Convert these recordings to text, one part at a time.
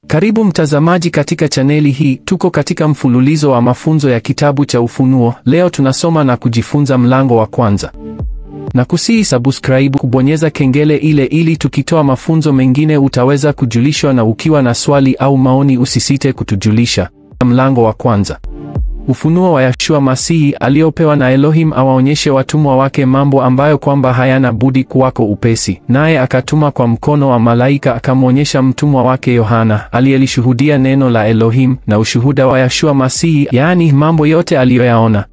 Karibu mtazamaji katika chaneli hii. Tuko katika mfululizo wa mafunzo ya kitabu cha Ufunuo. Leo tunasoma na kujifunza mlango wa kwanza. Na kusihi subscribe, kubonyeza kengele ile ili tukitoa mafunzo mengine utaweza kujulishwa, na ukiwa na swali au maoni usisite kutujulisha. Mlango wa kwanza. Ufunuo wa Yeshua Masihi aliopewa na Elohim awaonyeshe watumwa wake mambo ambayo kwamba hayana budi kuwako upesi. Naye akatuma kwa mkono wa malaika akamwonyesha mtumwa wake Yohana, aliyelishuhudia neno la Elohim na ushuhuda wa Yeshua Masihi, yaani mambo yote aliyoyaona.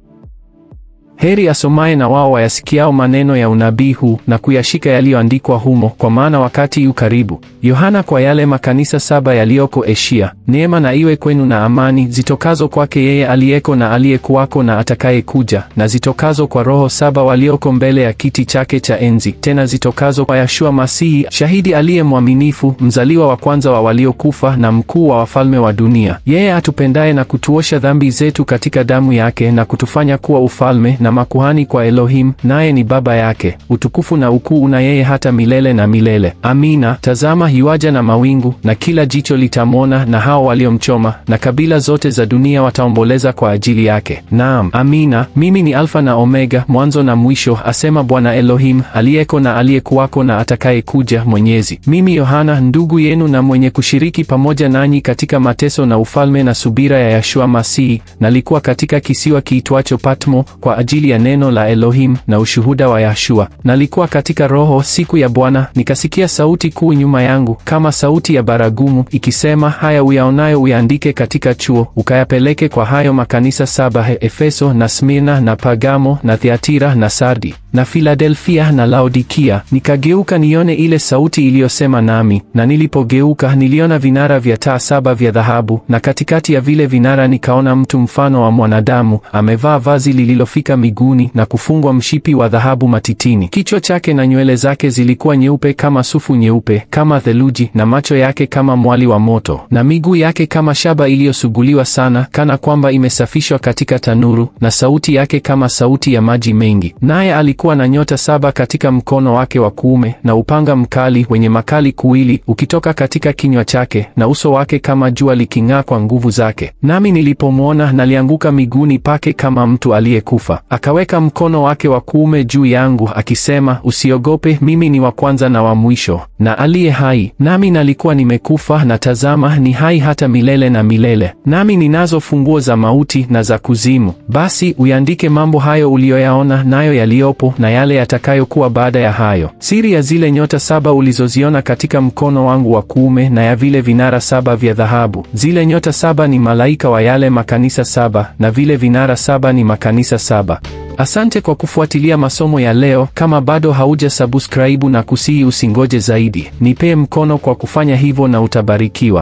Heri asomaye na wao wayasikiao maneno ya unabii huu na kuyashika yaliyoandikwa humo, kwa maana wakati yu karibu. Yohana kwa yale makanisa 7 yaliyoko Asia: neema na iwe kwenu na amani zitokazo kwake yeye aliyeko na aliyekuwako na atakayekuja, na zitokazo kwa roho 7 walioko mbele ya kiti chake cha enzi, tena zitokazo kwa Yeshua Masihi, shahidi aliye mwaminifu, mzaliwa wa kwanza wa waliokufa na mkuu wa wafalme wa dunia. Yeye atupendaye na kutuosha dhambi zetu katika damu yake, na kutufanya kuwa ufalme na makuhani kwa Elohim, naye ni Baba yake. Utukufu na ukuu una yeye hata milele na milele. Amina. Tazama, yuaja na mawingu, na kila jicho litamwona, na hao waliomchoma, na kabila zote za dunia wataomboleza kwa ajili yake. Naam, amina. Mimi ni Alfa na Omega, mwanzo na mwisho, asema Bwana Elohim, aliyeko na aliyekuwako na atakayekuja, Mwenyezi. Mimi Yohana, ndugu yenu na mwenye kushiriki pamoja nanyi katika mateso na ufalme na subira ya Yeshua Masihi, nalikuwa katika kisiwa kiitwacho Patmo kwa ajili ya neno la Elohim na ushuhuda wa Yeshua. Nalikuwa katika roho siku ya Bwana, nikasikia sauti kuu nyuma yangu kama sauti ya baragumu ikisema, haya uyaonayo uyaandike katika chuo, ukayapeleke kwa hayo makanisa 7: Efeso na Smirna na Pagamo na Thiatira na Sardi na Filadelfia na Laodikia. Nikageuka nione ile sauti iliyosema nami, na nilipogeuka niliona vinara vya taa 7 vya dhahabu, na katikati ya vile vinara nikaona mtu mfano wa mwanadamu, amevaa vazi lililofika miguuni na kufungwa mshipi wa dhahabu matitini. Kichwa chake na nywele zake zilikuwa nyeupe kama sufu nyeupe kama theluji, na macho yake kama mwali wa moto, na miguu yake kama shaba iliyosuguliwa sana, kana kwamba imesafishwa katika tanuru, na sauti yake kama sauti ya maji mengi. Naye alikuwa na nyota 7 katika mkono wake wa kuume, na upanga mkali wenye makali kuwili ukitoka katika kinywa chake, na uso wake kama jua liking'aa kwa nguvu zake. Nami nilipomwona nalianguka miguuni pake kama mtu aliyekufa. Akaweka mkono wake wa kuume juu yangu akisema, usiogope, mimi ni wa kwanza na wa mwisho na aliye hai. Nami nalikuwa nimekufa, na tazama ni hai hata milele na milele, nami ninazo funguo za mauti na za kuzimu. Basi uyaandike mambo hayo uliyoyaona, nayo yaliyopo, na yale yatakayokuwa baada ya hayo. Siri ya zile nyota 7 ulizoziona katika mkono wangu wa kuume, na ya vile vinara 7 vya dhahabu. Zile nyota 7 ni malaika wa yale makanisa 7, na vile vinara 7 ni makanisa 7. Asante kwa kufuatilia masomo ya leo. Kama bado hauja subscribe, na kusihi usingoje zaidi, nipee mkono kwa kufanya hivyo na utabarikiwa.